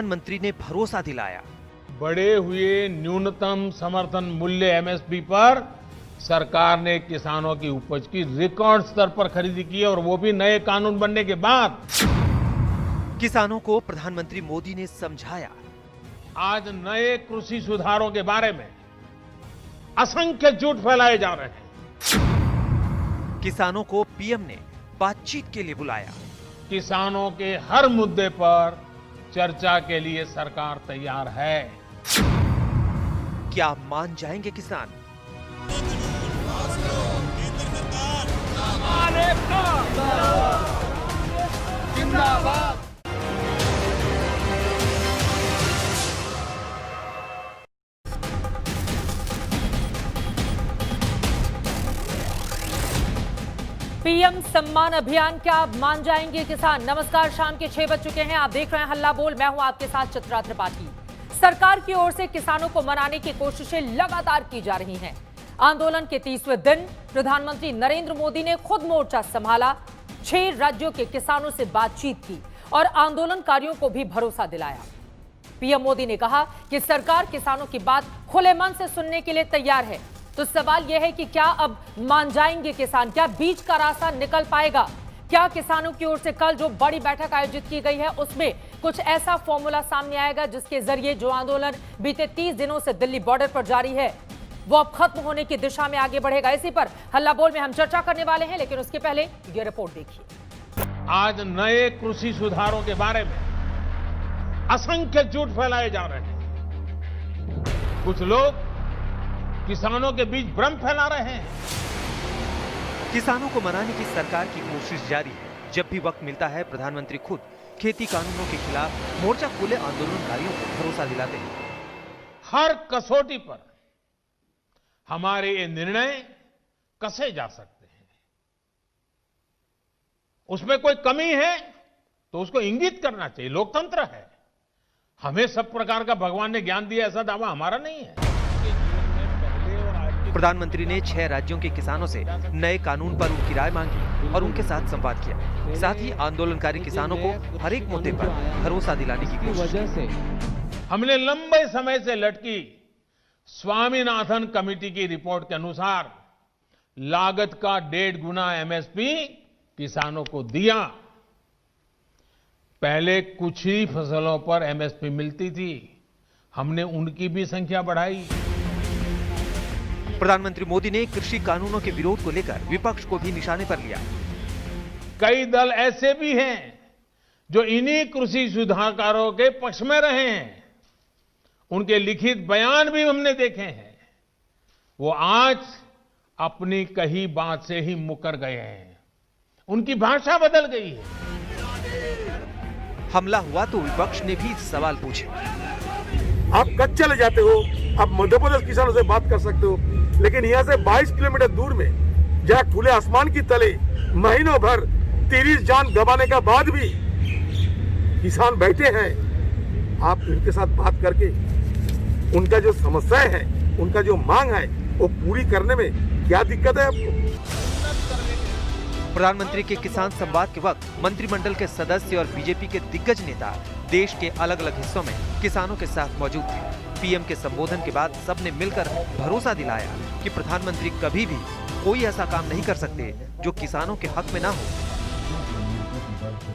प्रधानमंत्री ने भरोसा दिलाया। बढ़े हुए न्यूनतम समर्थन मूल्य एमएसपी पर सरकार ने किसानों की उपज की रिकॉर्ड स्तर पर खरीदी की है, और वो भी नए कानून बनने के बाद। किसानों को प्रधानमंत्री मोदी ने समझाया। आज नए कृषि सुधारों के बारे में असंख्य झूठ फैलाए जा रहे हैं। किसानों को पीएम ने बातचीत के लिए बुलाया। किसानों के हर मुद्दे पर चर्चा के लिए सरकार तैयार है। क्या मान जाएंगे किसान? जिंदाबाद। पीएम सम्मान अभियान क्या मान जाएंगे किसान? नमस्कार, शाम के 6 बज चुके हैं। आप देख रहे हैं हल्ला बोल। मैं हूं आपके साथ चित्रा त्रिपाठी। सरकार की ओर से किसानों को मनाने की कोशिशें लगातार की जा रही हैं। आंदोलन के 30वें दिन प्रधानमंत्री नरेंद्र मोदी ने खुद मोर्चा संभाला, 6 राज्यों के किसानों से बातचीत की और आंदोलनकारियों को भी भरोसा दिलाया। पीएम मोदी ने कहा कि सरकार किसानों की बात खुले मन से सुनने के लिए तैयार है। तो सवाल यह है कि क्या अब मान जाएंगे किसान? क्या बीच का रास्ता निकल पाएगा? क्या किसानों की ओर से कल जो बड़ी बैठक आयोजित की गई है उसमें कुछ ऐसा फॉर्मूला सामने आएगा जिसके जरिए जो आंदोलन बीते 30 दिनों से दिल्ली बॉर्डर पर जारी है वो अब खत्म होने की दिशा में आगे बढ़ेगा? इसी पर हल्ला बोल में हम चर्चा करने वाले हैं, लेकिन उसके पहले ये रिपोर्ट देखिए। आज नए कृषि सुधारों के बारे में असंख्य झूठ फैलाए जा रहे हैं। कुछ लोग किसानों के बीच भ्रम फैला रहे हैं। किसानों को मनाने की सरकार की कोशिश जारी है। जब भी वक्त मिलता है प्रधानमंत्री खुद खेती कानूनों के खिलाफ मोर्चा खोले आंदोलनकारियों को भरोसा दिलाते हैं। हर कसौटी पर हमारे ये निर्णय कसे जा सकते हैं। उसमें कोई कमी है तो उसको इंगित करना चाहिए, लोकतंत्र है। हमें सब प्रकार का भगवान ने ज्ञान दिया ऐसा दावा हमारा नहीं है। प्रधानमंत्री ने 6 राज्यों के किसानों से नए कानून पर उनकी राय मांगी और उनके साथ संवाद किया। साथ ही आंदोलनकारी किसानों को हर एक मुद्दे पर भरोसा दिलाने की कोशिश की। हमने लंबे समय से लटकी स्वामीनाथन कमेटी की रिपोर्ट के अनुसार लागत का 1.5 गुना एमएसपी किसानों को दिया। पहले कुछ ही फसलों पर एमएसपी मिलती थी, हमने उनकी भी संख्या बढ़ाई। प्रधानमंत्री मोदी ने कृषि कानूनों के विरोध को लेकर विपक्ष को भी निशाने पर लिया। कई दल ऐसे भी हैं जो इन्हीं कृषि सुधारों के पक्ष में रहे हैं। उनके लिखित बयान भी हमने देखे हैं। वो आज अपनी कही बात से ही मुकर गए हैं। उनकी भाषा बदल गई है। हमला हुआ तो विपक्ष ने भी सवाल पूछे। आप कच्छ चले जाते हो, आप मध्य प्रदेश किसानों से बात कर सकते हो, लेकिन यहाँ से 22 किलोमीटर दूर में जहाँ खुले आसमान की तले महीनों भर 30 जान गंवाने का बाद भी किसान बैठे हैं, आप उनके साथ बात करके उनका जो समस्याएं हैं, उनका जो मांग है वो पूरी करने में क्या दिक्कत है आपको? प्रधानमंत्री के किसान संवाद के वक्त मंत्रिमंडल के सदस्य और बीजेपी के दिग्गज नेता देश के अलग अलग हिस्सों में किसानों के साथ मौजूद थे। पीएम के संबोधन के बाद सबने मिलकर भरोसा दिलाया कि प्रधानमंत्री कभी भी कोई ऐसा काम नहीं कर सकते जो किसानों के हक में ना हो।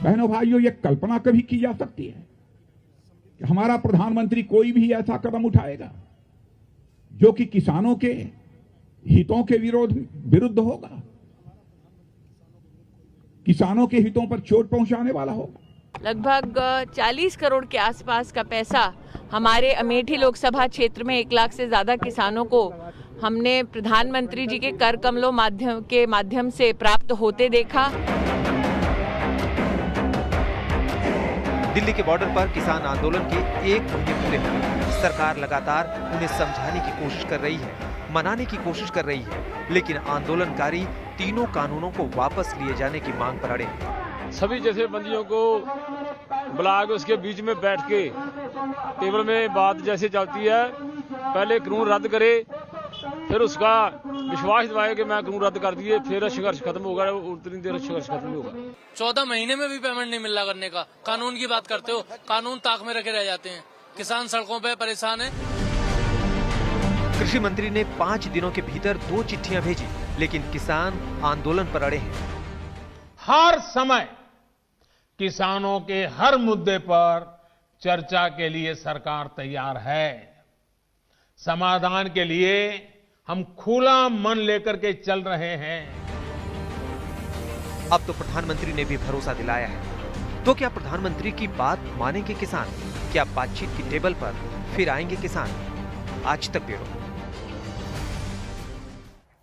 बहनों भाइयों, ये कल्पना कभी की जा सकती है कि हमारा प्रधानमंत्री कोई भी ऐसा कदम उठाएगा जो कि किसानों के हितों के विरुद्ध होगा, किसानों के हितों पर चोट पहुंचाने वाला होगा। लगभग 40 करोड़ के आसपास का पैसा हमारे अमेठी लोकसभा क्षेत्र में 1 लाख से ज्यादा किसानों को हमने प्रधानमंत्री जी के कर कमलों के माध्यम से प्राप्त होते देखा। दिल्ली के बॉर्डर पर किसान आंदोलन के 1 महीने पूरे हुए। सरकार लगातार उन्हें समझाने की कोशिश कर रही है, मनाने की कोशिश कर रही है, लेकिन आंदोलनकारी तीनों कानूनों को वापस लिए जाने की मांग पर अड़े। सभी जथेबंदियों को बुला के उसके बीच में बैठ के टेबल में बात जैसे चलती है, पहले कानून रद्द करे, फिर उसका विश्वास दिलाया कि मैं कानून रद्द कर दिए, फिर संघर्ष खत्म होगा, उतनी देर संघर्ष खत्म नहीं होगा। 14 महीने में भी पेमेंट नहीं मिल रहा करने का। कानून की बात करते हो, कानून ताक में रखे रह जाते हैं, किसान सड़कों पे परेशान है। कृषि मंत्री ने 5 दिनों के भीतर 2 चिट्ठियां भेजी, लेकिन किसान आंदोलन पर अड़े हैं। हर समय किसानों के हर मुद्दे पर चर्चा के लिए सरकार तैयार है। समाधान के लिए हम खुला मन लेकर के चल रहे हैं। अब तो प्रधानमंत्री ने भी भरोसा दिलाया है। तो क्या प्रधानमंत्री की बात मानेंगे किसान? क्या बातचीत की टेबल पर फिर आएंगे किसान? आज तक ब्यूरो।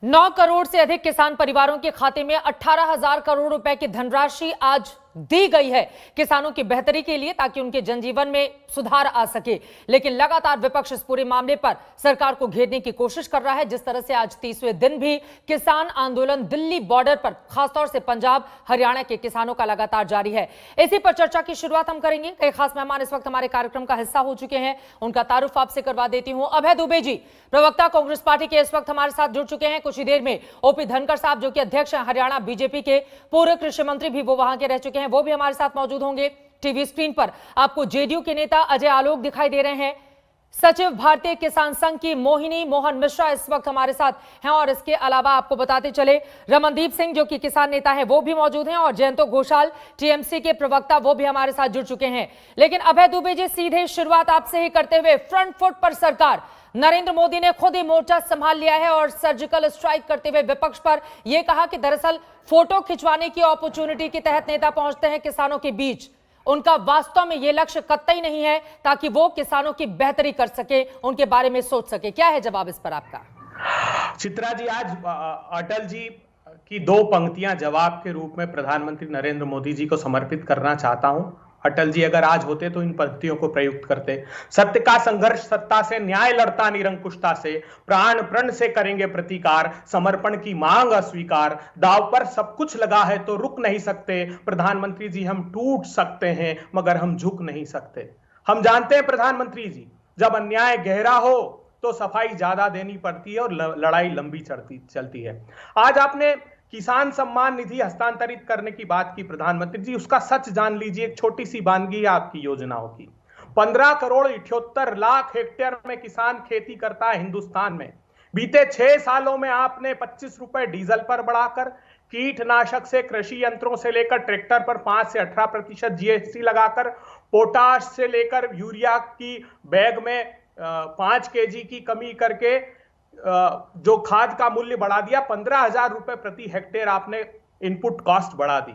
9 करोड़ से अधिक किसान परिवारों के खाते में 18,000 करोड़ रुपए की धनराशि आज दी गई है किसानों की बेहतरी के लिए, ताकि उनके जनजीवन में सुधार आ सके। लेकिन लगातार विपक्ष इस पूरे मामले पर सरकार को घेरने की कोशिश कर रहा है। जिस तरह से आज 30वें दिन भी किसान आंदोलन दिल्ली बॉर्डर पर, खासतौर से पंजाब हरियाणा के किसानों का लगातार जारी है। इसी पर चर्चा की शुरुआत हम करेंगे। कई खास मेहमान इस वक्त हमारे कार्यक्रम का हिस्सा हो चुके हैं, उनका तारुफ आपसे करवा देती हूं। अभय दुबे जी, प्रवक्ता कांग्रेस पार्टी के, इस वक्त हमारे साथ जुड़ चुके हैं। कुछ ही देर में ओपी धनखड़ साहब, जो कि अध्यक्ष हैं हरियाणा बीजेपी के, पूर्व कृषि मंत्री भी वो वहां के रह चुके हैं, वो भी हमारे साथ मौजूद होंगे। टीवी स्क्रीन पर आपको जेडीयू के नेता अजय आलोक दिखाई दे रहे हैं। सचिव भारतीय किसान संघ की मोहिनी मोहन मिश्रा इस वक्त हमारे साथ हैं, और इसके अलावा आपको बताते चले रमनदीप सिंह, जो कि किसान नेता हैं, वो भी मौजूद हैं, और जयंतो घोषाल, टीएमसी के प्रवक्ता, वो भी हमारे साथ जुड़ चुके हैं। लेकिन अभय दुबे जी, सीधे शुरुआत आपसे ही करते हुए, फ्रंट फुट पर सरकार नरेंद्र मोदी ने खुद ही मोर्चा संभाल लिया है और सर्जिकल स्ट्राइक करते हुए विपक्ष पर यह कहा कि दरअसल फोटो खिंचवाने की अपॉर्चुनिटी के तहत नेता पहुंचते हैं किसानों के बीच। उनका वास्तव में यह लक्ष्य कतई नहीं है ताकि वो किसानों की बेहतरी कर सके, उनके बारे में सोच सके। क्या है जवाब इस पर आपका? चित्रा जी, आज अटल जी की 2 पंक्तियां जवाब के रूप में प्रधानमंत्री नरेंद्र मोदी जी को समर्पित करना चाहता हूं। अटल जी अगर आज होते तो इन पंक्तियों को प्रयुक्त करते। सत्य का संघर्ष सत्ता से, न्याय लड़ता निरंकुशता से, प्राण प्रण से करेंगे प्रतिकार, समर्पण की मांग अस्वीकार, दाव पर सब कुछ लगा है तो रुक नहीं सकते। प्रधानमंत्री जी, हम टूट सकते हैं मगर हम झुक नहीं सकते। हम जानते हैं प्रधानमंत्री जी, जब अन्याय गहरा हो तो सफाई ज्यादा देनी पड़ती है और लड़ाई लंबी चलती है। आज आपने किसान सम्मान निधि हस्तांतरित करने की बात की प्रधानमंत्री जी, उसका सच जान लीजिए। एक छोटी सी बानगी है आपकी योजनाओं की। 15 करोड़ 78 लाख हेक्टेयर में किसान खेती करता है हिंदुस्तान में। बीते 6 सालों में आपने 25 रुपए डीजल पर बढ़ाकर, कीटनाशक से कृषि यंत्रों से लेकर ट्रैक्टर पर 5 से 18% जीएसटी लगाकर, पोटाश से लेकर यूरिया की बैग में 5 केजी की कमी करके जो खाद का मूल्य बढ़ा दिया, 15,000 रुपए प्रति हेक्टेयर आपने इनपुट कॉस्ट बढ़ा दी,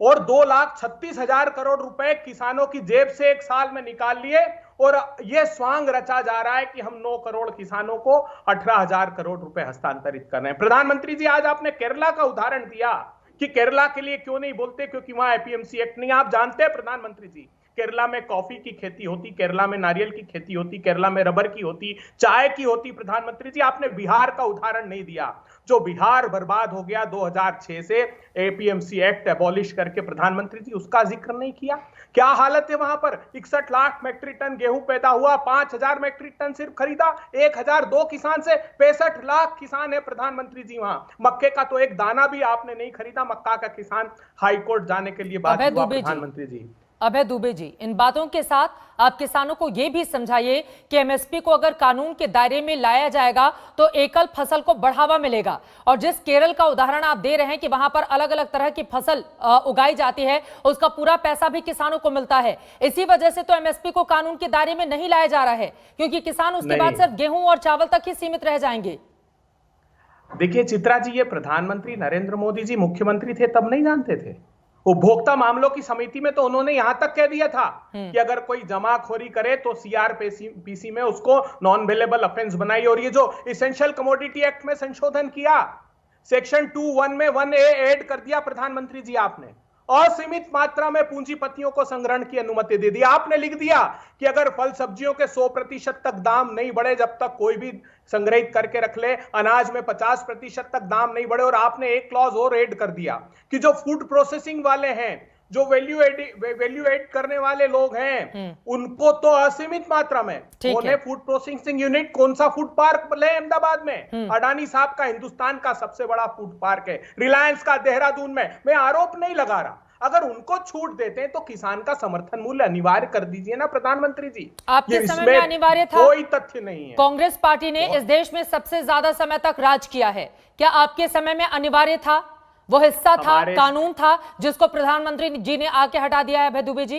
और 2,36,000 करोड़ रुपए किसानों की जेब से एक साल में निकाल लिए। और यह स्वांग रचा जा रहा है कि हम 9 करोड़ किसानों को 18,000 करोड़ रुपए हस्तांतरित कर रहे हैं। प्रधानमंत्री जी, आज आपने केरला का उदाहरण दिया कि केरला के लिए क्यों नहीं बोलते, क्योंकि वहां एपीएमसी एक्ट नहीं। आप जानते हैं प्रधानमंत्री जी, केरला में कॉफी की खेती होती, केरला में नारियल की खेती होती, केरला में रबर की होती, चाय की होती। प्रधानमंत्री जी, आपने बिहार का उदाहरण नहीं दिया, जो बिहार बर्बाद हो गया 2006 से एपीएमसी एक्ट एबॉलिश करके। प्रधानमंत्री जी, उसका जिक्र नहीं किया। क्या हालत है वहां पर? 61 लाख मैट्रिक टन गेहूं पैदा हुआ, 5,000 मैट्रिक टन सिर्फ खरीदा 1,002 किसान से। 65 लाख किसान है प्रधानमंत्री जी वहां। मक्के का तो एक दाना भी आपने नहीं खरीदा। मक्का का किसान हाईकोर्ट जाने के लिए बात हुआ प्रधानमंत्री जी। अभय दुबे जी, इन बातों के साथ आप किसानों को यह भी समझाइए कि एमएसपी को अगर कानून के दायरे में लाया जाएगा तो एकल फसल को बढ़ावा मिलेगा। और जिस केरल का उदाहरण आप दे रहे हैं कि वहां पर अलग अलग तरह की फसल उगाई जाती है, उसका पूरा पैसा भी किसानों को मिलता है। इसी वजह से तो एमएसपी को कानून के दायरे में नहीं लाया जा रहा है, क्योंकि किसान उसके बाद सिर्फ गेहूं और चावल तक ही सीमित रह जाएंगे। देखिए चित्रा जी, ये प्रधानमंत्री नरेंद्र मोदी जी मुख्यमंत्री थे तब नहीं जानते थे। उपभोक्ता मामलों की समिति में तो उन्होंने यहां तक कह दिया था कि अगर कोई जमाखोरी करे तो सीआरपीसी में उसको नॉन वेलेबल ऑफेंस बनाई। और ये जो इसेंशियल कमोडिटी एक्ट में संशोधन किया, सेक्शन 2(1) में 1A ऐड कर दिया प्रधानमंत्री जी आपने। असीमित मात्रा में पूंजीपतियों को संग्रहण की अनुमति दे दी। आपने लिख दिया कि अगर फल सब्जियों के 100% तक दाम नहीं बढ़े, जब तक कोई भी संग्रहित करके रख ले, अनाज में 50% तक दाम नहीं बढ़े। और आपने एक क्लॉज और ऐड कर दिया कि जो फूड प्रोसेसिंग वाले हैं, जो वैल्यू एड करने वाले लोग हैं उनको तो असीमित मात्रा में, उन्हें फूड प्रोसेसिंग यूनिट, कौन सा फूड पार्क ले अहमदाबाद में, अडानी साहब का हिंदुस्तान का सबसे बड़ा फूड पार्क है, रिलायंस का देहरादून में। मैं आरोप नहीं लगा रहा, अगर उनको छूट देते हैं तो किसान का समर्थन मूल्य अनिवार्य कर दीजिए ना प्रधानमंत्री जी। आपके समय में अनिवार्य था? कोई तथ्य नहीं है। कांग्रेस पार्टी ने इस देश में सबसे ज्यादा समय तक राज किया है, क्या आपके समय में अनिवार्य था? वो हिस्सा था, कानून था जिसको प्रधानमंत्री जी ने आके हटा दिया है? अभय दुबे जी,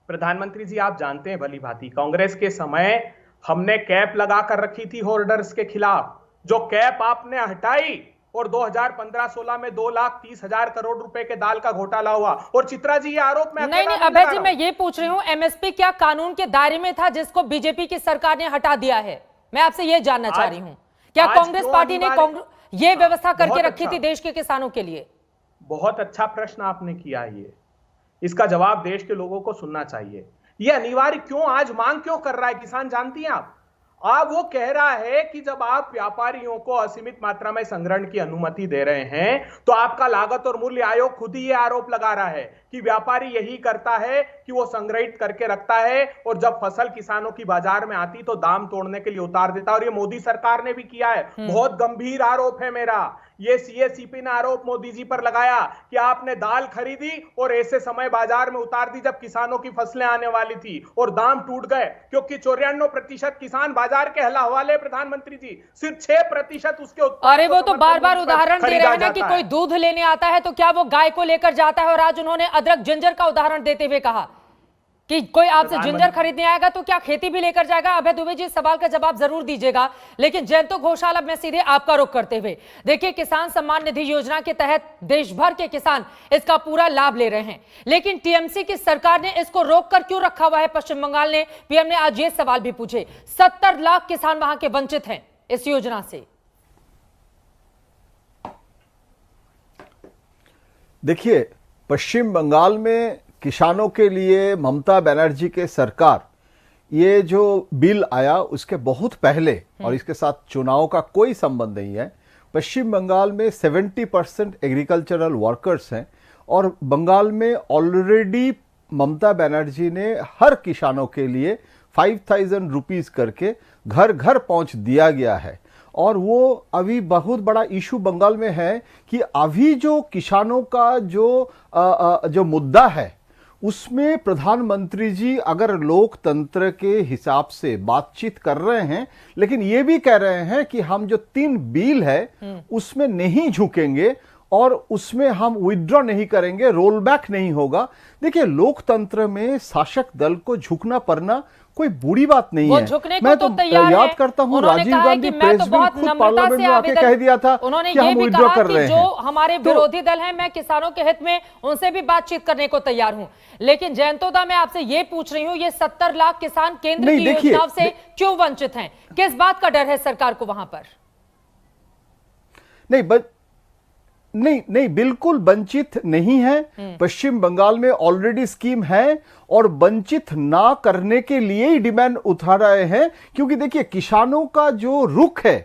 प्रधानमंत्री जी आप जानते हैं भली भांति, कांग्रेस के समय हमने कैप लगा कर रखी थी होर्डर्स के खिलाफ, जो कैप आपने हटाई और 2015-16 में 2,30,000 करोड़ रुपए के दाल का घोटाला हुआ। और चित्रा जी ये आरोप मैं नहीं अभय जी, मैं ये पूछ रही हूँ एमएसपी क्या कानून के दायरे में था जिसको बीजेपी की सरकार ने हटा दिया है? मैं आपसे ये जानना चाह रही हूँ, क्या कांग्रेस पार्टी ने ये व्यवस्था करके रखी थी देश के किसानों के लिए? बहुत अच्छा प्रश्न आपने किया, ये इसका जवाब देश के लोगों को सुनना चाहिए। ये अनिवार्य क्यों आज मांग क्यों कर रहा है किसान, जानती हैं आप? वो कह रहा है कि जब आप व्यापारियों को असीमित मात्रा में संग्रहण की अनुमति दे रहे हैं तो आपका लागत और मूल्य आयोग खुद ही ये आरोप लगा रहा है कि व्यापारी यही करता है कि वो संग्रहित करके रखता है और जब फसल किसानों की बाजार में आती तो दाम तोड़ने के लिए उतार देता है। और ये मोदी सरकार ने भी किया है। बहुत गंभीर आरोप है मेरा। ये सीएसीपी ने आरोप मोदी जी पर लगाया कि आपने दाल खरीदी और ऐसे समय बाजार में उतार दी जब किसानों की फसलें आने वाली थी और दाम टूट गए, क्योंकि 94% किसान बाजार के हवाले। प्रधानमंत्री जी सिर्फ 6% उसके उत्पादन। अरे वो तो बार बार उदाहरण दे रहे हैं ना कि कोई दूध लेने आता है तो क्या वो गाय को लेकर जाता है, और आज उन्होंने अदरक जिंजर का उदाहरण देते हुए कहा कि कोई आपसे जिंजर खरीदने आएगा तो क्या खेती भी लेकर जाएगा? अभय दुबे जी सवाल का जवाब जरूर दीजिएगा, लेकिन जयंतो घोषाल अब मैं सीधे आपका रुख करते हुए, देखिए किसान सम्मान निधि योजना के तहत देश भर के किसान इसका पूरा लाभ ले रहे हैं, लेकिन टीएमसी की सरकार ने इसको रोक कर क्यों रखा हुआ है? पश्चिम बंगाल ने, पीएम ने आज ये सवाल भी पूछे। 70 लाख किसान वहां के वंचित हैं इस योजना से। देखिए, पश्चिम बंगाल में किसानों के लिए ममता बनर्जी के सरकार, ये जो बिल आया उसके बहुत पहले, और इसके साथ चुनाव का कोई संबंध नहीं है। पश्चिम बंगाल में 70% एग्रीकल्चरल वर्कर्स हैं और बंगाल में ऑलरेडी ममता बनर्जी ने हर किसानों के लिए 5,000 रुपीज करके घर घर पहुंच दिया गया है। और वो अभी बहुत बड़ा इशू बंगाल में है कि अभी जो किसानों का जो मुद्दा है उसमें प्रधानमंत्री जी अगर लोकतंत्र के हिसाब से बातचीत कर रहे हैं, लेकिन ये भी कह रहे हैं कि हम जो 3 बिल है उसमें नहीं झुकेंगे और उसमें हम विथड्रॉ नहीं करेंगे, रोल बैक नहीं होगा। देखिए, लोकतंत्र में शासक दल को झुकना पड़ना कोई बुरी बात नहीं है। मैं तो याद करता हूं राजीव गांधी प्रेस बिल खुद पार्लियामेंट में आके कह दिया था कि हम विथड्रॉ कर रहे हैं। जो हमारे विरोधी दल हैं, मैं किसानों के हित में उनसे भी बातचीत करने को तैयार हूं, लेकिन जयंतोदा मैं आपसे ये पूछ रही हूं, ये 70 लाख किसान केंद्र की योजनाओं से क्यों वंचित हैं? किस बात का डर है सरकार को वहां पर? नहीं, बिल्कुल वंचित नहीं है। पश्चिम बंगाल में ऑलरेडी स्कीम है और वंचित ना करने के लिए ही डिमांड उठा रहे हैं, क्योंकि देखिए किसानों का जो रुख है,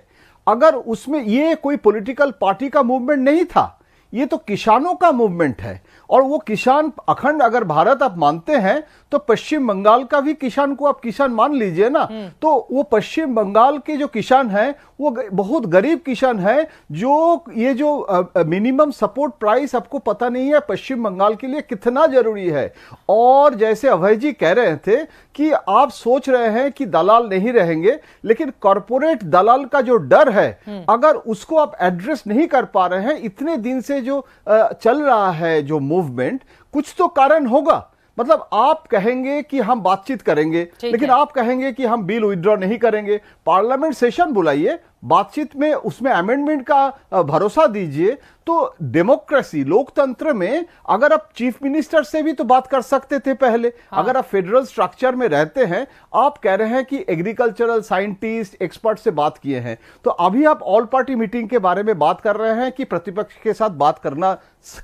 अगर उसमें ये कोई पॉलिटिकल पार्टी का मूवमेंट नहीं था, ये तो किसानों का मूवमेंट है। और वो किसान अखंड अगर भारत आप मानते हैं तो पश्चिम बंगाल का भी किसान को आप किसान मान लीजिए ना। तो वो पश्चिम बंगाल के जो किसान हैं वो बहुत गरीब किसान है, जो ये जो मिनिमम सपोर्ट प्राइस आपको पता नहीं है पश्चिम बंगाल के लिए कितना जरूरी है। और जैसे अभय जी कह रहे थे कि आप सोच रहे हैं कि दलाल नहीं रहेंगे, लेकिन कॉर्पोरेट दलाल का जो डर है अगर उसको आप एड्रेस नहीं कर पा रहे हैं, इतने दिन से जो चल रहा है जो मूवमेंट, कुछ तो कारण होगा। मतलब आप कहेंगे कि हम बातचीत करेंगे, लेकिन आप कहेंगे कि हम बिल विथड्रॉ नहीं करेंगे। पार्लियामेंट सेशन बुलाइए, बातचीत में उसमें अमेंडमेंट का भरोसा दीजिए। तो डेमोक्रेसी, लोकतंत्र में अगर आप चीफ मिनिस्टर से भी तो बात कर सकते थे पहले। अगर आप फेडरल स्ट्रक्चर में रहते हैं, आप कह रहे हैं कि एग्रीकल्चरल साइंटिस्ट, एक्सपर्ट से बात किए हैं, तो अभी आप ऑल पार्टी मीटिंग के बारे में बात कर रहे हैं कि प्रतिपक्ष के साथ बात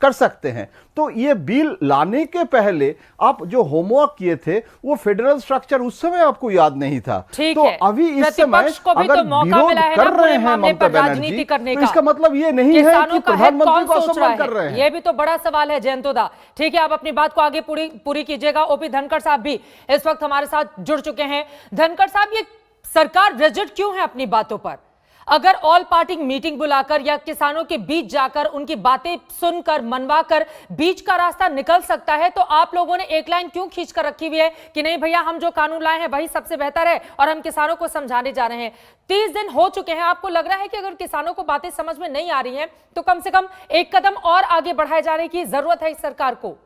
कर सकते हैं। तो ये बिल लाने के पहले आप जो होमवर्क किए थे वो फेडरल स्ट्रक्चर उस समय आपको याद नहीं था। तो अभी इस समय अगर विरोध कर रहे हैं मामले ममता पर राजनीति बनर्जी, करने तो का इसका मतलब ये नहीं है किसानों कि का हित प्रधानमंत्री कौन को सोच रहा असम्मान कर रहे है, हैं। ये भी तो बड़ा सवाल है जयंतोदा। ठीक है, आप अपनी बात को आगे पूरी कीजिएगा। ओपी धनखड़ साहब भी इस वक्त हमारे साथ जुड़ चुके हैं। धनखड़ साहब, ये सरकार रिजिड क्यों है अपनी बातों पर? अगर ऑल पार्टी मीटिंग बुलाकर या किसानों के बीच जाकर उनकी बातें सुनकर मनवाकर बीच का रास्ता निकल सकता है, तो आप लोगों ने एक लाइन क्यों खींच कर रखी हुई है कि नहीं भैया हम जो कानून लाए हैं वही सबसे बेहतर है और हम किसानों को समझाने जा रहे हैं? 30 दिन हो चुके हैं, आपको लग रहा है कि अगर किसानों को बातें समझ में नहीं आ रही हैं तो कम से कम एक कदम और आगे बढ़ाए जाने की जरूरत है इस सरकार को?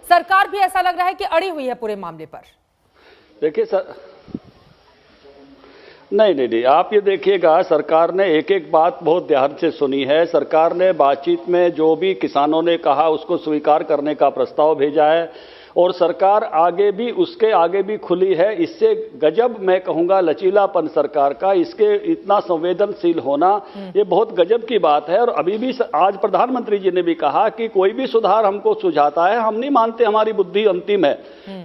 सरकार भी ऐसा लग रहा है कि अड़ी हुई है पूरे मामले पर। देखिए सर, नहीं, आप ये देखिएगा, सरकार ने एक एक बात बहुत ध्यान से सुनी है। सरकार ने बातचीत में जो भी किसानों ने कहा उसको स्वीकार करने का प्रस्ताव भेजा है और सरकार उसके आगे भी खुली है। इससे गजब मैं कहूंगा लचीलापन सरकार का, इसके इतना संवेदनशील होना, ये बहुत गजब की बात है। और अभी भी आज प्रधानमंत्री जी ने भी कहा कि कोई भी सुधार हमको सुझाता है, हम नहीं मानते हमारी बुद्धि अंतिम है,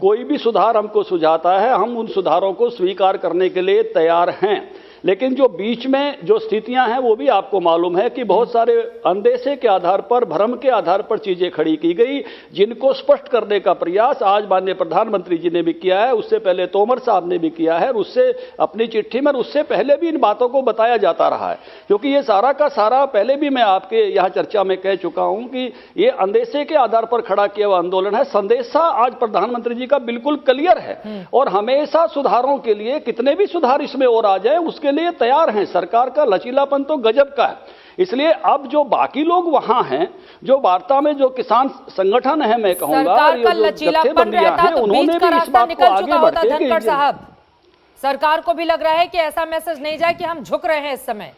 कोई भी सुधार हमको सुझाता है, हम उन सुधारों को स्वीकार करने के लिए तैयार हैं। लेकिन जो बीच में जो स्थितियां हैं वो भी आपको मालूम है कि बहुत सारे अंदेशे के आधार पर, भ्रम के आधार पर चीजें खड़ी की गई, जिनको स्पष्ट करने का प्रयास आज माननीय प्रधानमंत्री जी ने भी किया है, उससे पहले तोमर साहब ने भी किया है, उससे अपनी चिट्ठी में, उससे पहले भी इन बातों को बताया जाता रहा है। क्योंकि ये सारा का सारा पहले भी मैं आपके यहां चर्चा में कह चुका हूं कि ये अंदेशे के आधार पर खड़ा किया हुआ आंदोलन है। संदेशा आज प्रधानमंत्री जी का बिल्कुल क्लियर है और हमेशा सुधारों के लिए, कितने भी सुधार इसमें और आ जाए उसके लिए तैयार हैं। सरकार का लचीलापन तो गजब का है। इसलिए अब जो बाकी लोग वहां हैं, जो वार्ता में जो किसान संगठन है, मैं कहूंगा सरकार का लचीलापन रहता तो बीच का रास्ता निकल चुका होता। धनखड़ साहब, सरकार को भी लग रहा है कि ऐसा मैसेज नहीं जाए कि हम झुक रहे हैं इस समय।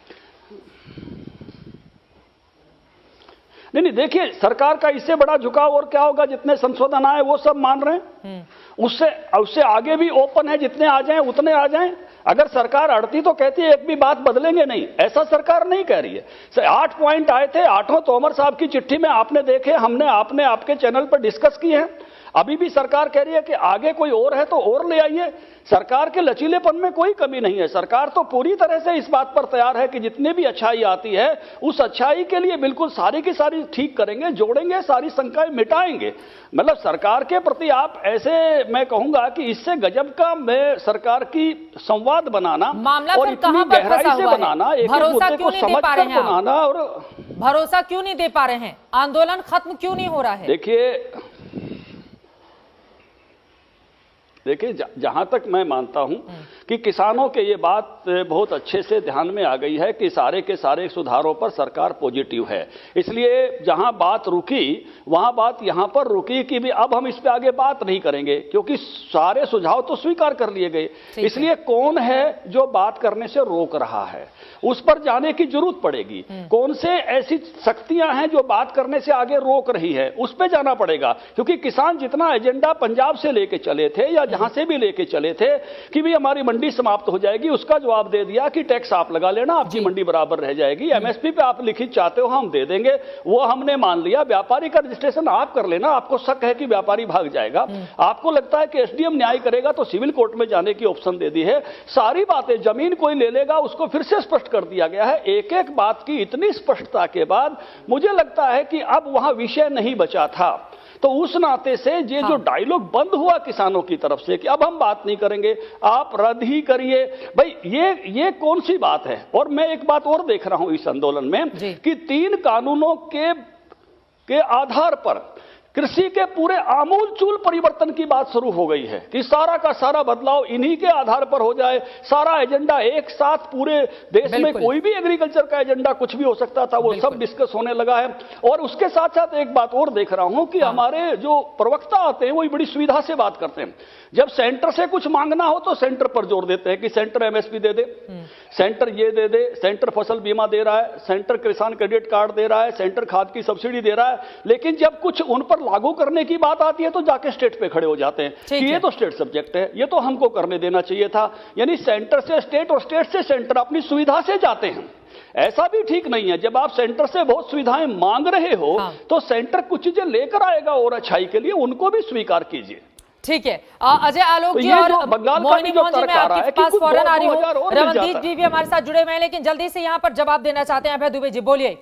नहीं, देखिए सरकार का इससे बड़ा झुकाव और क्या होगा? जितने संशोधन आए वो सब मान रहे हैं, उससे आगे भी ओपन है, जितने आ जाएं उतने आ जाएं। अगर सरकार अड़ती तो कहती है एक भी बात बदलेंगे नहीं, ऐसा सरकार नहीं कह रही है। 8 पॉइंट आए थे, 8 तोमर साहब की चिट्ठी में आपने देखे, आपने आपके चैनल पर डिस्कस किए हैं। अभी भी सरकार कह रही है कि आगे कोई और है तो और ले आइए। सरकार के लचीलेपन में कोई कमी नहीं है। सरकार तो पूरी तरह से इस बात पर तैयार है कि जितने भी अच्छाई आती है उस अच्छाई के लिए बिल्कुल सारी की सारी ठीक करेंगे, जोड़ेंगे, सारी शंकाएं मिटाएंगे। मतलब सरकार के प्रति आप ऐसे, मैं कहूंगा कि इससे गजब का मैं सरकार की संवाद बनाना और इतनी गहराई से बनाना, एक मुद्दे को समझकर बनाना, और भरोसा क्यों नहीं दे पा रहे हैं? आंदोलन खत्म क्यों नहीं हो रहा है? देखिए जहां तक मैं मानता हूं कि किसानों के ये बात बहुत अच्छे से ध्यान में आ गई है कि सारे के सारे सुधारों पर सरकार पॉजिटिव है। इसलिए जहां बात रुकी वहां बात यहां पर रुकी कि भी अब हम इस पे आगे बात नहीं करेंगे, क्योंकि सारे सुझाव तो स्वीकार कर लिए गए। इसलिए कौन है जो बात करने से रोक रहा है, उस पर जाने की जरूरत पड़ेगी। कौन से ऐसी शक्तियां हैं जो बात करने से आगे रोक रही है, उस पर जाना पड़ेगा। क्योंकि किसान जितना एजेंडा पंजाब से लेके चले थे या जहां से भी लेके चले थे कि भी हमारी मंडी समाप्त हो जाएगी, उसका जवाब दे दिया कि टैक्स आप लगा लेना, आपकी मंडी बराबर रह जाएगी, एमएसपी पे आप लिखित चाहते हो हम दे देंगे, वो हमने मान लिया। व्यापारी का रजिस्ट्रेशन आप कर लेना, आपको शक है कि व्यापारी भाग जाएगा, आपको लगता है कि एसडीएम न्याय करेगा तो सिविल कोर्ट में जाने की ऑप्शन दे दी है। सारी बातें, जमीन कोई ले लेगा उसको फिर से स्पष्ट कर दिया गया है। एक एक बात की इतनी स्पष्टता के बाद मुझे लगता है कि अब वहां विषय नहीं बचा था। तो उस नाते से ये जो डायलॉग बंद हुआ किसानों की तरफ से कि अब हम बात नहीं करेंगे, आप रद्द ही करिए, भाई ये कौन सी बात है? और मैं एक बात और देख रहा हूं इस आंदोलन में कि 3 कानूनों के आधार पर कृषि के पूरे आमूलचूल परिवर्तन की बात शुरू हो गई है कि सारा का सारा बदलाव इन्हीं के आधार पर हो जाए। सारा एजेंडा एक साथ पूरे देश में, कोई भी एग्रीकल्चर का एजेंडा कुछ भी हो सकता था, वो सब डिस्कस होने लगा है। और उसके साथ साथ एक बात और देख रहा हूं कि हमारे जो प्रवक्ता आते हैं वो बड़ी सुविधा से बात करते हैं। जब सेंटर से कुछ मांगना हो तो सेंटर पर जोर देते हैं कि सेंटर एमएसपी दे दे, सेंटर ये दे दे, सेंटर फसल बीमा दे रहा है, सेंटर किसान क्रेडिट कार्ड दे रहा है, सेंटर खाद की सब्सिडी दे रहा है। लेकिन जब कुछ उन पर लागू करने की बात आती है तो जाके स्टेट पे खड़े हो जाते हैं कि ये तो स्टेट सब्जेक्ट है, ये तो हमको करने देना चाहिए था। यानी सेंटर से स्टेट और स्टेट से सेंटर अपनी सुविधा से जाते हैं। ऐसा भी ठीक नहीं है। जब आप सेंटर से बहुत सुविधाएं मांग रहे हो तो सेंटर कुछ चीजें लेकर आएगा और अच्छाई के लिए, उनको भी स्वीकार कीजिए। ठीक है, अजय आलोक जी और मोहिनी मोहन जी, मैं आपके पास फौरन आ रही हूँ। रमनदीप जी भी हमारे साथ जुड़े हुए हैं, लेकिन जल्दी से यहाँ पर जवाब देना चाहते हैं अभय दुबे जी, बोलिए।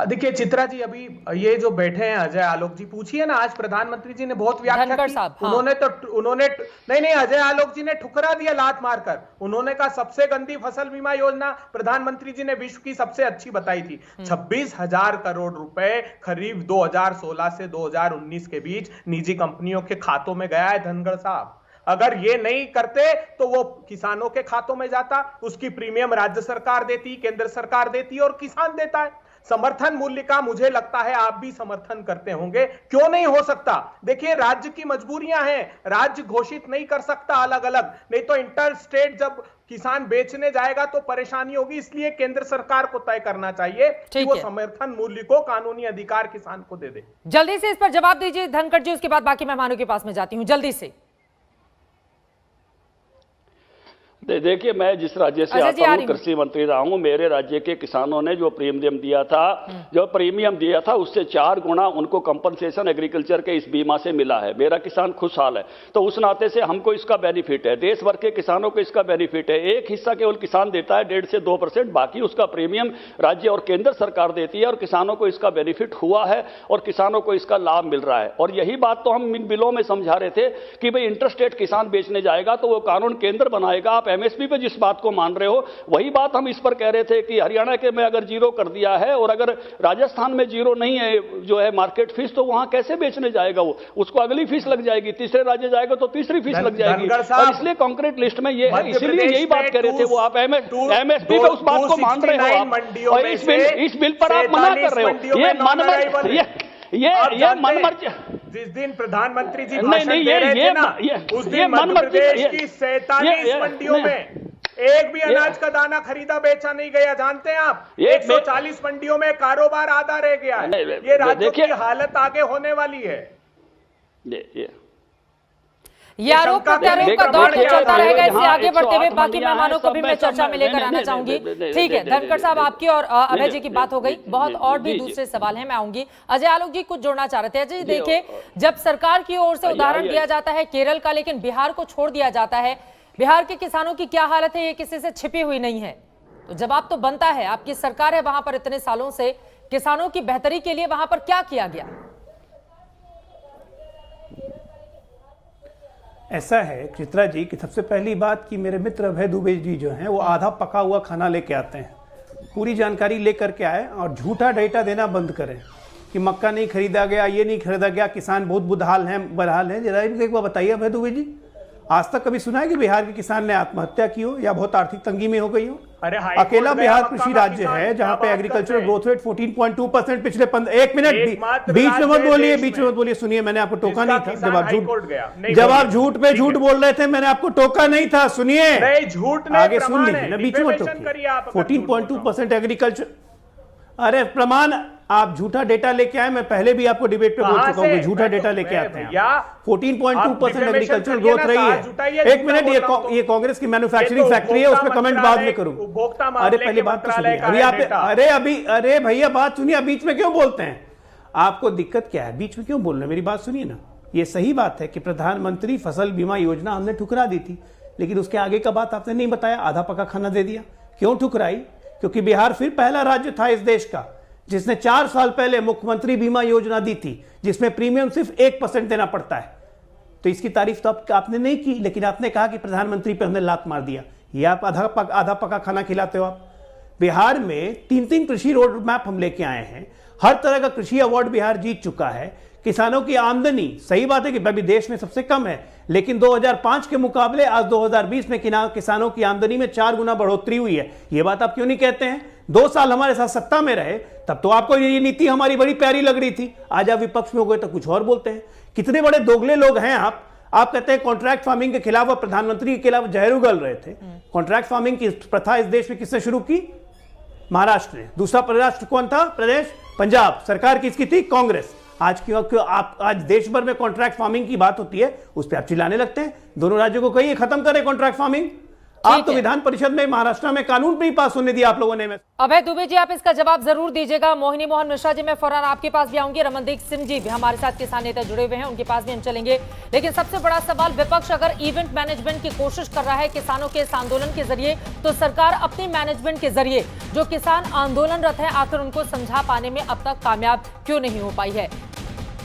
देखिए चित्रा जी, अभी ये जो बैठे हैं अजय आलोक जी, पूछिए ना, आज प्रधानमंत्री जी ने बहुत व्याख्या की। हाँ। उन्होंने नहीं, अजय आलोक जी ने ठुकरा दिया लात मारकर। उन्होंने कहा सबसे गंदी फसल बीमा योजना प्रधानमंत्री जी ने विश्व की सबसे अच्छी बताई थी। 26,000 करोड़ रुपए करीब 2016 से 2019 के बीच निजी कंपनियों के खातों में गया है धनखड़ साहब। अगर ये नहीं करते तो वो किसानों के खातों में जाता, उसकी प्रीमियम राज्य सरकार देती, केंद्र सरकार देती और किसान देता है। समर्थन मूल्य का मुझे लगता है आप भी समर्थन करते होंगे, क्यों नहीं हो सकता? देखिए राज्य की मजबूरियां हैं, राज्य घोषित नहीं कर सकता अलग अलग, नहीं तो इंटर स्टेट जब किसान बेचने जाएगा तो परेशानी होगी। इसलिए केंद्र सरकार को तय करना चाहिए कि वो समर्थन मूल्य को कानूनी अधिकार किसान को दे दे। जल्दी से इस पर जवाब दीजिए धनखड़ जी, उसके बाद बाकी मेहमानों के पास में जाती हूं, जल्दी से। देखिए, मैं जिस राज्य से आता हूँ, कृषि मंत्री रहा हूँ, मेरे राज्य के किसानों ने जो प्रीमियम दिया था उससे 4 गुना उनको कंपनसेशन एग्रीकल्चर के इस बीमा से मिला है। मेरा किसान खुशहाल है, तो उस नाते से हमको इसका बेनिफिट है, देश भर के किसानों को इसका बेनिफिट है। एक हिस्सा केवल किसान देता है 1.5 से 2%, बाकी उसका प्रीमियम राज्य और केंद्र सरकार देती है और किसानों को इसका बेनिफिट हुआ है और किसानों को इसका लाभ मिल रहा है। और यही बात तो हम इन बिलों में समझा रहे थे कि भाई इंटरस्टेट किसान बेचने जाएगा तो वो कानून केंद्र बनाएगा। आप एमएसपी पे जिस बात को मान रहे हो वही बात हम इस पर कह रहे थे कि हरियाणा के में अगर 0 कर दिया है और अगर राजस्थान में 0 नहीं है जो है मार्केट फीस, तो वहां कैसे बेचने जाएगा वो? उसको अगली फीस लग जाएगी, तीसरे राज्य जाएगा तो तीसरी फीस लग जाएगी। और इसलिए कॉन्क्रीट लिस्ट में ये है, इसीलिए यही बात कह रहे थे वो। आप एमएसपी पे उस बात को मान रहे हो आप, और इस बिल पर आप मना कर रहे हो। ये मनमर्जी जिस दिन प्रधानमंत्री जी भाषण दे रहे थे ना, उस दिन मध्य प्रदेश की 47 मंडियों में एक भी अनाज का दाना खरीदा बेचा नहीं गया। जानते हैं आप, 140 मंडियों में कारोबार आधा रह गया है। ये राज्यों की हालत आगे होने वाली है। ये आरोप प्रत्यारोप का दौर चलता रहेगा। इससे आगे बढ़ते हुए बाकी मेहमानों को भी मैं चर्चा में लेकर आना चाहूंगी। ठीक है धनखड़ साहब, आपकी और अभय जी की बात हो गई, बहुत और भी दूसरे सवाल हैं, मैं आऊंगी। अजय आलोक जी कुछ जोड़ना चाह रहे थे। अजय देखिए, जब सरकार की ओर से उदाहरण दिया जाता है केरल का, लेकिन बिहार को छोड़ दिया जाता है, बिहार के किसानों की क्या हालत है ये किसी से छिपी हुई नहीं है। तो जवाब तो बनता है, आपकी सरकार है वहां पर इतने सालों से, किसानों की बेहतरी के लिए वहां पर क्या किया गया? ऐसा है चित्रा जी कि सबसे पहली बात कि मेरे मित्र अभय दुबे जी जो हैं वो आधा पका हुआ खाना लेके आते हैं, पूरी जानकारी लेकर के आए और झूठा डेटा देना बंद करें कि मक्का नहीं खरीदा गया, ये नहीं खरीदा गया, किसान बहुत बुदहाल हैं, बदहाल हैं। जरा एक बार बताइए अभय दुबे जी, आज तक कभी सुना है कि बिहार के किसान ने आत्महत्या की हो या बहुत आर्थिक तंगी में हो गई हो? अकेला बिहार कृषि राज्य है जहां पे एग्रीकल्चरल ग्रोथ रेट 14.2% पिछले 1 मिनट बीच में मत बोलिए, सुनिए, मैंने आपको टोका नहीं था जब आप झूठ पे झूठ बोल रहे थे, मैंने आपको टोका नहीं था। सुनिए, झूठ आगे सुन लीजिए, बीच में 14.2% एग्रीकल्चर, अरे प्रमाण आप झूठा डेटा लेके आए, मैं पहले भी आपको डिबेट पे बोल चुका हूँ, झूठा डेटा लेके आते हैं। 14.2% एग्रीकल्चरल ग्रोथ रही है। 1 मिनट, ये कांग्रेस की मैन्युफैक्चरिंग फैक्ट्री है, उसमें कमेंट बाद में करूंगा। अरे पहले बात तो सुनिए, अरे भैया बात सुनिए, बीच में क्यों बोलते हैं? आपको दिक्कत क्या है, बीच में क्यों बोल रहे हैं? मेरी बात सुनिए ना। ये सही बात है कि प्रधानमंत्री फसल बीमा योजना हमने ठुकरा दी थी, लेकिन उसके आगे का बात आपने नहीं बताया, आधा पका खाना दे दिया। क्यों ठुकराई? क्योंकि बिहार फिर पहला राज्य था इस देश का जिसने 4 साल पहले मुख्यमंत्री बीमा योजना दी थी, जिसमें प्रीमियम सिर्फ 1% देना पड़ता है। तो इसकी तारीफ तो आपने नहीं की, लेकिन आपने कहा कि प्रधानमंत्री पे हमने लात मार दिया। ये आप आधा पका खाना खिलाते हो आप। बिहार में 3 कृषि रोड मैप हम लेके आए हैं, हर तरह का कृषि अवार्ड बिहार जीत चुका है। किसानों की आमदनी, सही बात है कि अभी देश में सबसे कम है, लेकिन 2005 के मुकाबले आज 2020 में किसानों की आमदनी में 4 गुना बढ़ोतरी हुई है। ये बात आप क्यों नहीं कहते हैं? 2 साल हमारे साथ सत्ता में रहे, तब तो आपको ये नीति हमारी बड़ी प्यारी लग रही थी। आज आप विपक्ष में हो गए तो कुछ और बोलते हैं। कितने बड़े दोगले लोग हैं आप कहते हैं कॉन्ट्रैक्ट फार्मिंग के खिलाफ और प्रधानमंत्री के खिलाफ जहर उगल रहे थे। कॉन्ट्रैक्ट फार्मिंग की प्रथा इस देश में किसने शुरू की? महाराष्ट्र ने। दूसरा प्रदेश कौन था? पंजाब। सरकार किसकी थी? कांग्रेस। आज क्यों आप आज देश भर में कॉन्ट्रैक्ट फार्मिंग की बात होती है, उस पर आप चिल्लाने लगते हैं। दोनों राज्यों को कहिए खत्म करें कॉन्ट्रैक्ट फार्मिंग। आप तो विधान परिषद में महाराष्ट्र में कानून भी पास होने दिया आप लोगों ने। अभय दुबे जी, आप इसका जवाब जरूर दीजिएगा। मोहिनी मोहन मिश्रा जी, मैं फौरन आपके पास भी आऊंगी। रमनदीप सिंह जी भी हमारे साथ किसान नेता जुड़े हुए हैं, उनके पास भी हम चलेंगे। लेकिन सबसे बड़ा सवाल, विपक्ष अगर इवेंट मैनेजमेंट की कोशिश कर रहा है किसानों के इस आंदोलन के जरिए, तो सरकार अपनी मैनेजमेंट के जरिए जो किसान आंदोलनरत है आखिर उनको समझा पाने में अब तक कामयाब क्यों नहीं हो पाई है।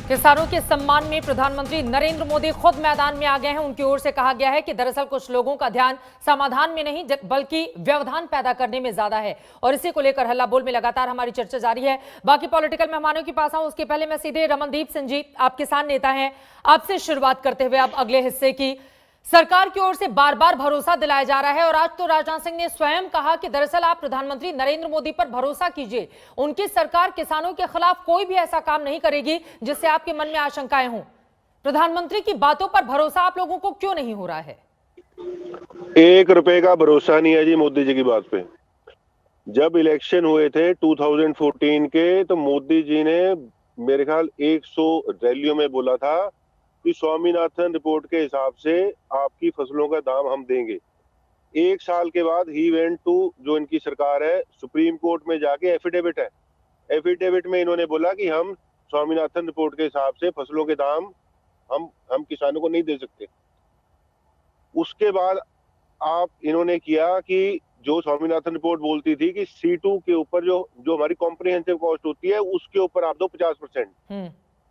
किसानों के सम्मान में प्रधानमंत्री नरेंद्र मोदी खुद मैदान में आ गए हैं। उनकी ओर से कहा गया है कि दरअसल कुछ लोगों का ध्यान समाधान में नहीं बल्कि व्यवधान पैदा करने में ज्यादा है, और इसी को लेकर हल्ला बोल में लगातार हमारी चर्चा जारी है। बाकी पॉलिटिकल मेहमानों के पास आऊं उसके पहले मैं सीधे रमनदीप सिंह जी, आप किसान नेता हैं, आपसे शुरुआत करते हुए अब अगले हिस्से की, सरकार की ओर से बार बार भरोसा दिलाया जा रहा है और आज तो राजनाथ सिंह ने स्वयं कहा कि दरअसल आप प्रधानमंत्री नरेंद्र मोदी पर भरोसा कीजिए, उनकी सरकार किसानों के खिलाफ कोई भी ऐसा काम नहीं करेगी जिससे आपके मन में आशंकाएं हों। प्रधानमंत्री की बातों पर भरोसा आप लोगों को क्यों नहीं हो रहा है? 1 रुपए का भरोसा नहीं है जी मोदी जी की बात पे। जब इलेक्शन हुए थे 2014 के, तो मोदी जी ने मेरे ख्याल 100 रैलियों में बोला था कि स्वामीनाथन रिपोर्ट के हिसाब से आपकी फसलों का दाम हम देंगे। 1 साल के बाद ही वेंट टू, जो इनकी सरकार है, सुप्रीम कोर्ट में जाके एफिडेविट है, एफिडेविट में इन्होंने बोला कि हम स्वामीनाथन रिपोर्ट के हिसाब से फसलों के दाम हम किसानों को नहीं दे सकते। उसके बाद आप इन्होंने किया कि जो स्वामीनाथन रिपोर्ट बोलती थी कि C2 के ऊपर जो हमारी कॉम्प्रिहेंसिव कॉस्ट होती है उसके ऊपर आप दो 50%,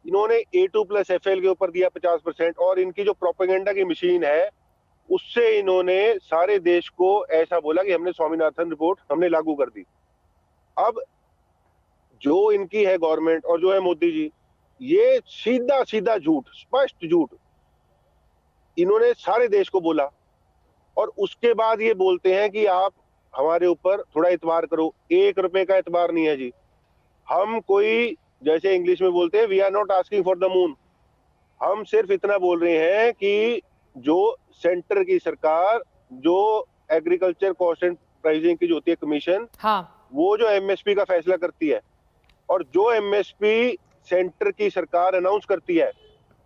इन्होंने A2+FL के ऊपर दिया 50%, और इनकी जो प्रोपेगेंडा की मशीन है उससे इन्होंने सारे देश को ऐसा बोला कि हमने स्वामीनाथन रिपोर्ट हमने लागू कर दी। अब जो इनकी है गवर्नमेंट और जो है मोदी जी, ये सीधा सीधा झूठ, स्पष्ट झूठ इन्होंने सारे देश को बोला, और उसके बाद ये बोलते हैं कि आप हमारे ऊपर थोड़ा इतबार करो। 1 रुपए का इतबार नहीं है जी। हम कोई, जैसे इंग्लिश में बोलते हैं, we are not asking for the moon. हम सिर्फ इतना बोल रहे हैं कि जो सेंटर की सरकार, जो एग्रीकल्चर कॉस्ट एंड प्राइसिंग की जो होती है कमीशन, हाँ, वो जो MSP का फैसला करती है, और जो MSP सेंटर की सरकार अनाउंस करती है,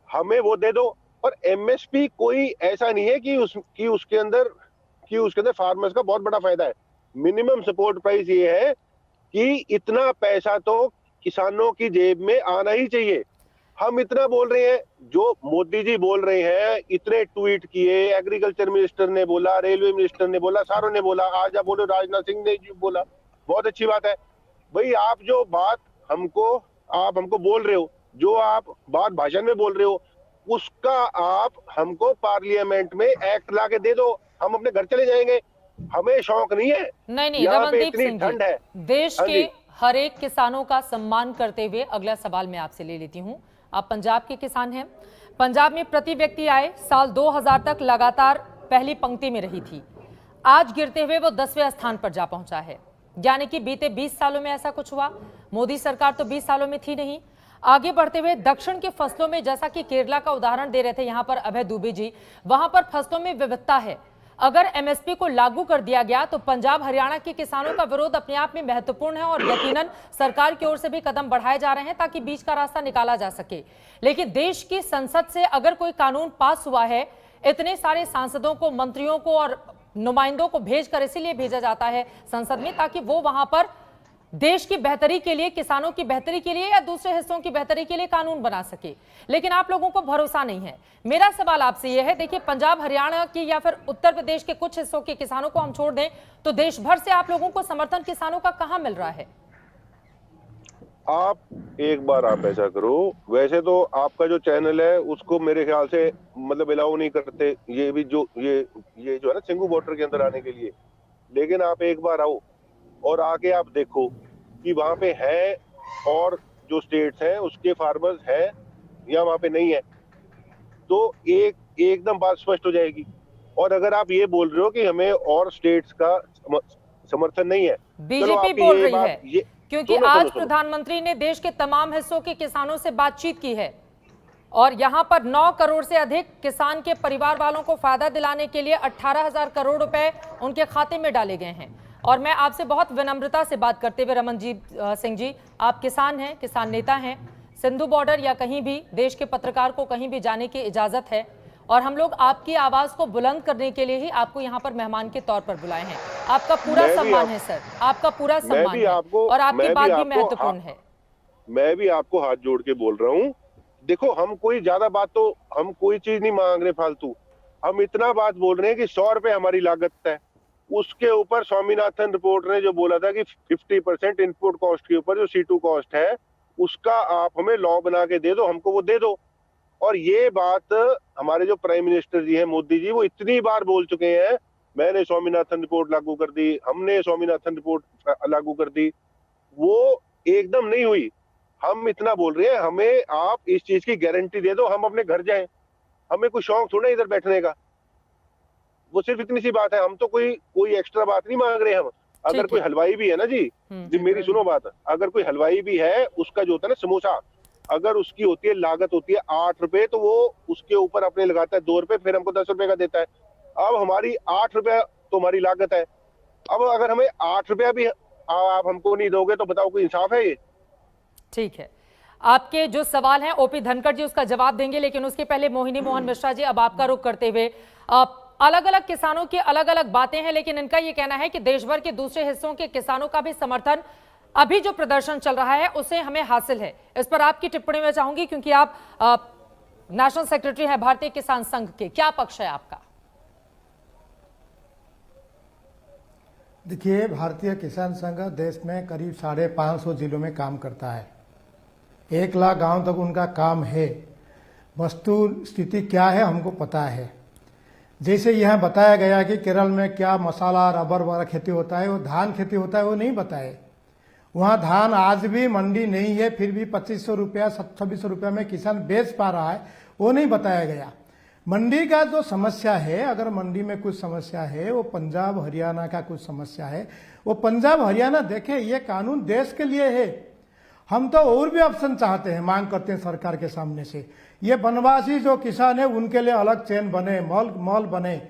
हमें वो दे दो। और MSP कोई ऐसा नहीं है कि उसके अंदर फार्मर्स का बहुत बड़ा फायदा है। मिनिमम सपोर्ट प्राइस ये है कि इतना पैसा तो किसानों की जेब में आना ही चाहिए। हम इतना बोल रहे हैं, जो मोदी जी बोल रहे हैं, इतने ट्वीट किए, एग्रीकल्चर मिनिस्टर ने बोला, रेलवे मिनिस्टर ने बोला, सारों ने बोला, आज आप बोलो राजनाथ सिंह ने बोला, बहुत अच्छी बात है भाई। आप जो बात हमको बोल रहे हो, जो आप बात भाषण में बोल रहे हो, उसका आप हमको पार्लियामेंट में एक्ट ला के दे दो, हम अपने घर चले जाएंगे। हमें शौक नहीं है। नहीं, रमनदीप सिंह जी, देश के हर एक किसानों का सम्मान करते हुए अगला सवाल मैं आपसे ले लेती हूं। आप पंजाब के किसान हैं। पंजाब में प्रति व्यक्ति आय साल 2000 तक लगातार पहली पंक्ति में रही थी, आज गिरते हुए वो 10वें स्थान पर जा पहुंचा है। यानी कि बीते 20 सालों में ऐसा कुछ हुआ। मोदी सरकार तो 20 सालों में थी नहीं। आगे बढ़ते हुए दक्षिण के फसलों में, जैसा कि केरला का उदाहरण दे रहे थे यहां पर अभय दुबे जी, वहां पर फसलों में विविधता है। अगर MSP को लागू कर दिया गया तो पंजाब हरियाणा के किसानों का विरोध अपने आप में महत्वपूर्ण है, और यकीनन सरकार की ओर से भी कदम बढ़ाए जा रहे हैं ताकि बीच का रास्ता निकाला जा सके। लेकिन देश की संसद से अगर कोई कानून पास हुआ है, इतने सारे सांसदों को, मंत्रियों को और नुमाइंदों को भेजकर इसीलिए भेजा जाता है संसद में ताकि वो वहां पर देश की बेहतरी के लिए, किसानों की बेहतरी के लिए या दूसरे हिस्सों की बेहतरी के लिए कानून बना सके। लेकिन आप लोगों को भरोसा नहीं है। मेरा सवाल आपसे यह है, देखिए पंजाब हरियाणा की या फिर उत्तर प्रदेश के कुछ हिस्सों के किसानों को हम छोड़ दें तो देश भर से आप लोगों को समर्थन किसानों का कहां मिल रहा है? आप एक बार आप ऐसा करो, वैसे तो आपका जो चैनल है उसको मेरे ख्याल से मतलब अलाउ नहीं करते ये भी, जो ये जो है ना सिंगू बॉर्डर के अंदर आने के लिए। लेकिन आप एक बार आओ और आके आप देखो कि वहां पे है और जो स्टेट्स हैं उसके फार्मर्स है या वहां पे नहीं है, तो एकदम बात स्पष्ट हो जाएगी। और अगर आप ये बोल रहे हो कि हमें और स्टेट्स का समर्थन नहीं है, बीजेपी बोल रही है, क्योंकि आज प्रधानमंत्री ने देश के तमाम हिस्सों के किसानों से बातचीत की है और यहां पर 9 करोड़ से अधिक किसान के परिवार वालों को फायदा दिलाने के लिए 18,000 करोड़ रुपए उनके खाते में डाले गए हैं। और मैं आपसे बहुत विनम्रता से बात करते हुए रमनदीप सिंह जी, आप किसान हैं, किसान नेता हैं, सिंधु बॉर्डर या कहीं भी देश के पत्रकार को कहीं भी जाने की इजाजत है और हम लोग आपकी आवाज को बुलंद करने के लिए ही आपको यहाँ पर मेहमान के तौर पर बुलाए हैं। आपका पूरा सम्मान है सर, आपका पूरा सम्मान है और आपकी बात भी महत्वपूर्ण है। मैं भी आपको हाथ जोड़ के बोल रहा हूँ, देखो हम कोई ज्यादा बात तो हम कोई चीज नहीं मांग रहे फालतू, हम इतना बात बोल रहे हैं कि 100 रुपए हमारी लागत है। उसके ऊपर स्वामीनाथन रिपोर्ट ने जो बोला था कि 50% इनपुट कॉस्ट के ऊपर जो C2 कॉस्ट है उसका आप हमें लॉ बना के दे दो, हमको वो दे दो। और ये बात हमारे जो प्राइम मिनिस्टर जी हैं मोदी जी, वो इतनी बार बोल चुके हैं, मैंने स्वामीनाथन रिपोर्ट लागू कर दी, हमने स्वामीनाथन रिपोर्ट लागू कर दी, वो एकदम नहीं हुई। हम इतना बोल रहे हैं, हमें आप इस चीज की गारंटी दे दो, हम अपने घर जाएं, हमें कोई शौक थोड़ा इधर बैठने का। वो सिर्फ इतनी सी बात है, हम तो कोई एक्स्ट्रा बात नहीं मांग रहे हम। अगर कोई हलवाई भी है ना जी मेरी सुनो बात, अगर कोई हलवाई भी है, उसका जो होता है ना समोसा, अगर उसकी होती है लागत होती है 8 रुपए, तो वो उसके ऊपर अपने लगाता है 2 रुपए, फिर हमको 10 रुपए का देता है। अब हमारी 8 रुपए तो हमारी लागत है, अब अगर हमें 8 रुपया भी आप हमको नहीं दोगे तो बताओ कोई इंसाफ है ये? ठीक है, आपके जो सवाल हैं ओपी धनखड़ जी उसका जवाब देंगे, लेकिन उसके पहले मोहिनी मोहन मिश्रा जी, अब आपका रुख करते हुए, अलग अलग किसानों की अलग अलग बातें हैं, लेकिन इनका यह कहना है कि देश भर के दूसरे हिस्सों के किसानों का भी समर्थन अभी जो प्रदर्शन चल रहा है उसे हमें हासिल है। इस पर आपकी टिप्पणी में चाहूंगी, क्योंकि आप नेशनल सेक्रेटरी हैं भारतीय किसान संघ के, क्या पक्ष है आपका? देखिए, भारतीय किसान संघ देश में करीब 550 जिलों में काम करता है, 1 लाख गांव तक उनका काम है। वस्तु स्थिति क्या है हमको पता है। जैसे यहाँ बताया गया कि केरल में क्या मसाला रबर वगैरह खेती होता है, वो धान खेती होता है, वो नहीं बताए। वहाँ धान आज भी मंडी नहीं है, फिर भी 2500 रुपया 2600 रुपया में किसान बेच पा रहा है, वो नहीं बताया गया। मंडी का जो समस्या है, अगर मंडी में कुछ समस्या है, वो पंजाब हरियाणा का कुछ समस्या है, वो पंजाब हरियाणा देखे, ये कानून देश के लिए है। हम तो और भी ऑप्शन चाहते हैं, मांग करते हैं सरकार के सामने से, ये वनवासी जो किसान है उनके लिए अलग चेन बने, मॉल बने।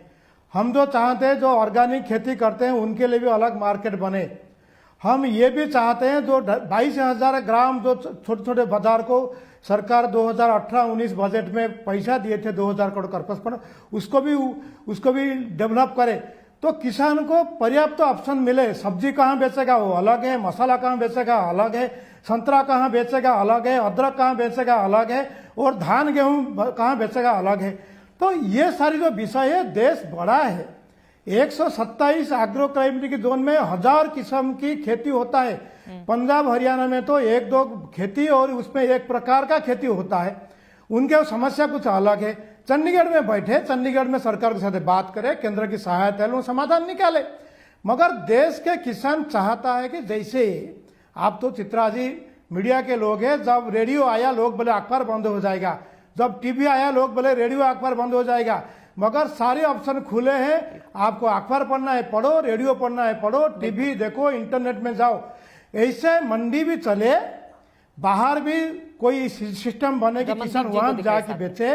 हम जो चाहते हैं जो ऑर्गेनिक खेती करते हैं उनके लिए भी अलग मार्केट बने। हम ये भी चाहते हैं जो 22,000 ग्राम जो छोटे छोटे बाजार को सरकार 2018-19 बजट में पैसा दिए थे 2000 करोड़ कर्पस पर, उसको भी डेवलप करे, तो किसान को पर्याप्त ऑप्शन मिले। सब्जी कहाँ बेचेगा वो अलग है, मसाला कहाँ बेचेगा अलग है, संतरा कहाँ बेचेगा अलग है, अदरक कहाँ बेचेगा अलग है, और धान गेहूं कहाँ बेचेगा अलग है। तो ये सारी जो विषय है, देश बड़ा है, 127 एग्रो क्लाइमेटिक जोन में 1000 किस्म की खेती होता है। पंजाब हरियाणा में तो 1-2 खेती और उसमें एक प्रकार का खेती होता है, उनके समस्या कुछ अलग है। चंडीगढ़ में बैठे, चंडीगढ़ में सरकार के साथ बात करे, केंद्र की सहायता है, समाधान निकाले। मगर देश के किसान चाहता है कि जैसे आप तो चित्रा जी मीडिया के लोग हैं, जब रेडियो आया लोग बोले अखबार बंद हो जाएगा, जब टीवी आया लोग बोले रेडियो अखबार बंद हो जाएगा। मगर सारे ऑप्शन खुले हैं, आपको अखबार पढ़ना है पढ़ो, रेडियो पढ़ना है पढ़ो, टीवी देखो, इंटरनेट में जाओ। ऐसे मंडी भी चले, बाहर भी कोई सिस्टम बने कि किसान वहां जाके बेचे,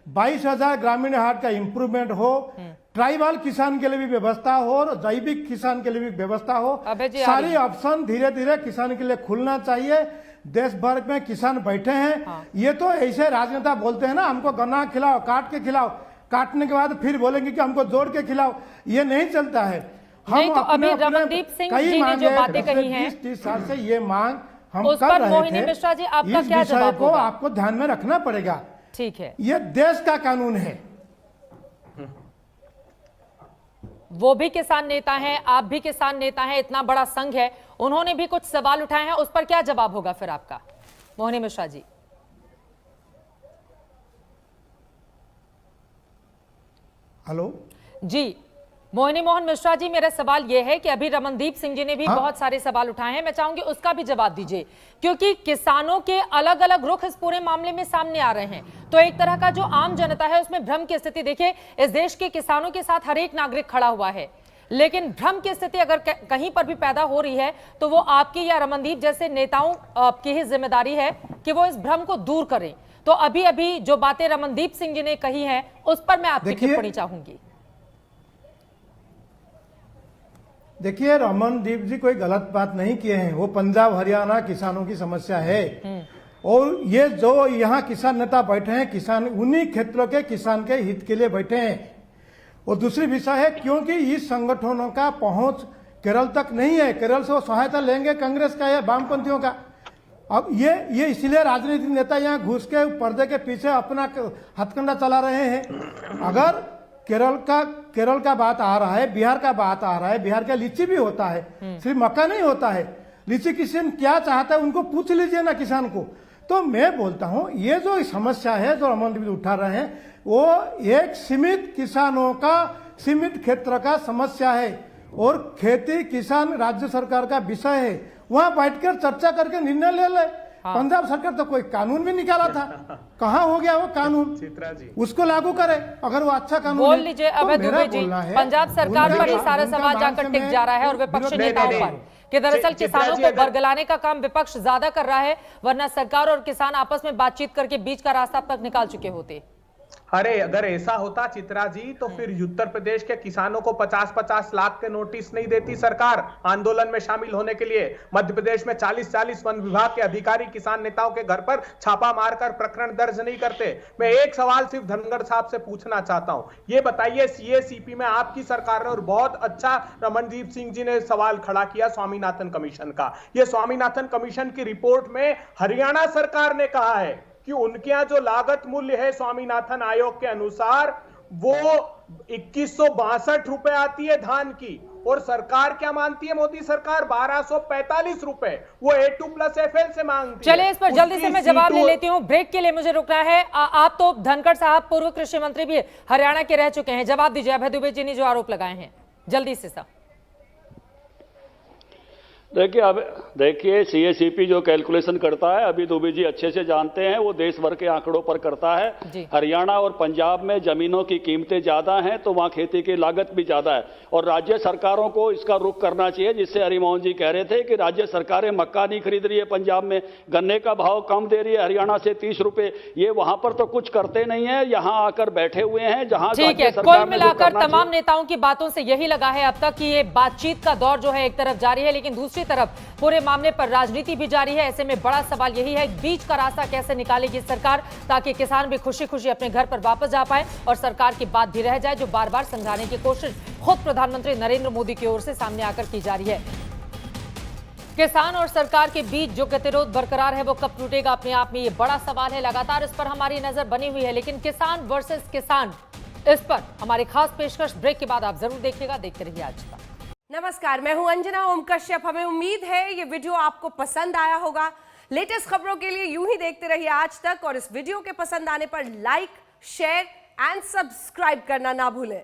22,000 ग्रामीण हाट का इंप्रूवमेंट हो, ट्राइबल किसान के लिए भी व्यवस्था हो और जैविक किसान के लिए भी व्यवस्था हो। सारी ऑप्शन धीरे धीरे किसान के लिए खुलना चाहिए। देश भर में किसान बैठे हैं, ये तो ऐसे राजनेता बोलते हैं ना, हमको गन्ना खिलाओ, काट के खिलाओ, काटने के बाद फिर बोलेंगे कि हमको जोड़ के खिलाओ, ये नहीं चलता है। हम तो अभी रमनदीप सिंह जी ने जो बातें कही हैं, 20-30 साल से ये मांग हम उस कर पर रहे मोहिनी थे। मिश्रा जी आपका इस क्या विषय जवाब को होगा? आपको ध्यान में रखना पड़ेगा। ठीक है, ये देश का कानून है। वो भी किसान नेता हैं, आप भी किसान नेता हैं, इतना बड़ा संघ है, उन्होंने भी कुछ सवाल उठाए हैं, उस पर क्या जवाब होगा फिर आपका, मोहिनी मिश्रा जी? हेलो जी मोहिनी मोहन मिश्रा जी, मेरा सवाल यह है कि अभी रमनदीप सिंह जी ने भी बहुत सारे सवाल उठाए हैं, मैं चाहूंगी उसका भी जवाब दीजिए, क्योंकि किसानों के अलग अलग रुख इस पूरे मामले में सामने आ रहे हैं। तो एक तरह का जो आम जनता है उसमें भ्रम की स्थिति, देखिए इस देश के किसानों के साथ हर एक नागरिक खड़ा हुआ है, लेकिन भ्रम की स्थिति अगर कहीं पर भी पैदा हो रही है तो वो आपकी या रमनदीप जैसे नेताओं की ही जिम्मेदारी है कि वो इस भ्रम को दूर करें। तो अभी अभी जो बातें रमनदीप सिंह जी ने कही हैं उस पर मैं आपकी टिप्पणी चाहूंगी। देखिए, रमनदीप जी कोई गलत बात नहीं किए हैं, वो पंजाब हरियाणा किसानों की समस्या है। और ये जो यहाँ किसान नेता बैठे हैं, किसान उन्हीं क्षेत्रों के किसान के हित के लिए बैठे हैं। और दूसरी विषय है क्योंकि इस संगठनों का पहुंच केरल तक नहीं है, केरल से वो सहायता लेंगे कांग्रेस का या वामपंथियों का। अब ये इसलिए राजनीतिक नेता यहाँ घुस के पर्दे के पीछे अपना हथकंडा चला रहे हैं। अगर केरल का बात आ रहा है, बिहार का बात आ रहा है, बिहार का लीची भी होता है, सिर्फ मक्का नहीं होता है। लीची किसान क्या चाहता है उनको पूछ लीजिए ना किसान को। तो मैं बोलता हूं ये जो समस्या है जो रमन जी उठा रहे हैं वो एक सीमित किसानों का, सीमित क्षेत्र का समस्या है और खेती किसान राज्य सरकार का विषय है। वहां बैठकर चर्चा करके निर्णय ले ले। पंजाब सरकार तो कोई कानून भी निकाला था, कहाँ हो गया वो कानून? चित्रा जी उसको लागू करे अगर वो अच्छा कानून बोल लीजिए। अभय दुबे जी, पंजाब सरकार पर ही सारा समाज जाकर टिक जा रहा है और विपक्षी नेताओं पर कि दरअसल किसानों को बरगलाने का काम विपक्ष ज्यादा कर रहा है, वरना सरकार और किसान आपस में बातचीत करके बीच का रास्ता अब तक निकाल चुके होते। अरे अगर ऐसा होता चित्रा जी तो फिर उत्तर प्रदेश के किसानों को 50-50 लाख के नोटिस नहीं देती सरकार आंदोलन में शामिल होने के लिए। मध्य प्रदेश में 40-40 वन विभाग के अधिकारी किसान नेताओं के घर पर छापा मारकर प्रकरण दर्ज नहीं करते। मैं एक सवाल सिर्फ धनखड़ साहब से पूछना चाहता हूं, ये बताइए सीएसीपी में आपकी सरकार ने, और बहुत अच्छा रमनदीप सिंह जी ने सवाल खड़ा किया स्वामीनाथन कमीशन का। ये स्वामीनाथन कमीशन की रिपोर्ट में हरियाणा सरकार ने कहा है कि उनके यहां जो लागत मूल्य है स्वामीनाथन आयोग के अनुसार वो 2162 रुपए आती है धान की, और सरकार क्या मानती है? मोदी सरकार 1245 रुपए वो A2+FL से मांगती है। चलिए इस पर जल्दी से मैं जवाब ले लेती हूं, ब्रेक के लिए मुझे रुकना है। आप तो धनखड़ साहब पूर्व कृषि मंत्री भी हरियाणा के रह चुके हैं, जवाब दीजिए अभय दुबे जी ने जो आरोप लगाए हैं, जल्दी से सर। देखिए सीएसीपी जो कैलकुलेशन करता है, अभी दुबे जी अच्छे से जानते हैं, वो देश भर के आंकड़ों पर करता है। हरियाणा और पंजाब में जमीनों की कीमतें ज्यादा हैं तो वहां खेती की लागत भी ज्यादा है, और राज्य सरकारों को इसका रुख करना चाहिए। जिससे हरिमोहन जी कह रहे थे कि राज्य सरकारें मक्का नहीं खरीद रही है पंजाब में, गन्ने का भाव कम दे रही है हरियाणा से 30 रुपए, ये वहां पर तो कुछ करते नहीं है, यहाँ आकर बैठे हुए हैं। जहां ठीक है, कुल मिलाकर तमाम नेताओं की बातों से यही लगा है अब तक कि ये बातचीत का दौर जो है एक तरफ जारी है, लेकिन दूसरी तरफ पूरे मामले पर राजनीति भी जारी है। ऐसे में बड़ा सवाल यही है बीच का रास्ता कैसे निकालेगी सरकार, ताकि किसान भी खुशी खुशी अपने घर पर वापस जा पाए और सरकार की बात भी रह जाए जो बार बार समझाने की कोशिश खुद प्रधानमंत्री नरेंद्र मोदी की ओर से सामने आकर की जा रही है। किसान और सरकार के बीच जो गतिरोध बरकरार है वो कब टूटेगा, अपने आप में ये बड़ा सवाल है। लगातार इस पर हमारी नजर बनी हुई है, लेकिन किसान वर्सेस किसान, इस पर हमारी खास पेशकश ब्रेक के बाद आप जरूर देखिएगा। देखते रहिए आज का। नमस्कार, मैं हूं अंजना ओम कश्यप। हमें उम्मीद है ये वीडियो आपको पसंद आया होगा। लेटेस्ट खबरों के लिए यूं ही देखते रहिए आज तक, और इस वीडियो के पसंद आने पर लाइक, शेयर एंड सब्सक्राइब करना ना भूलें।